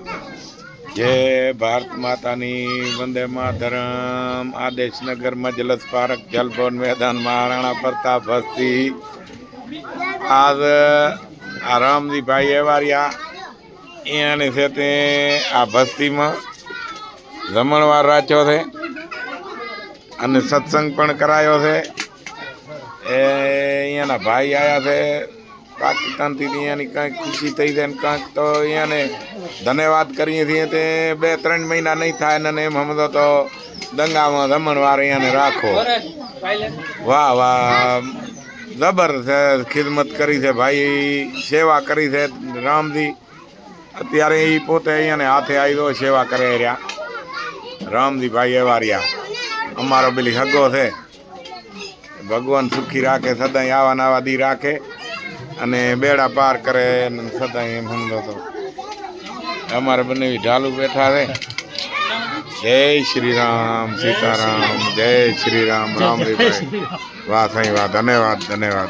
जय भारत मातानी वंदे मातरम। आदेश नगर मजलस पार्क जलभवन मैदान महाराणा प्रताप बस्ती। आज आरामदी भाई एवारिया ने से ते आ बस्ती में जमणवार राख्यो छे अने सत्संग पण करायो छे। अहींयाना भाई आया छे पाकिस्तान थी कहीं खुशी थी जाए कहीं तो ने धन्यवाद करिए थी ते 2-3 महीना नहीं था एम समझो तो दंगा में जमणवार ने राखो। वाह वाह जबरदस्त खिदमत करी है भाई, सेवा करी है राम जी। अत्यारे ही पोते ने हाथे आई दो सेवा करे रहा राम जी भाई एवारिया अमारो पेली हगो थे। भगवान सुखी राखे सदाई आवा नवा दी राखे अने बेड़ा पार करे सदाई एम समझो तो अमारे बने भी ढालू बैठा है। जय श्री राम सीताराम, जय श्री राम राम जी भाई। वाह साईं वाह, धन्यवाद धन्यवाद।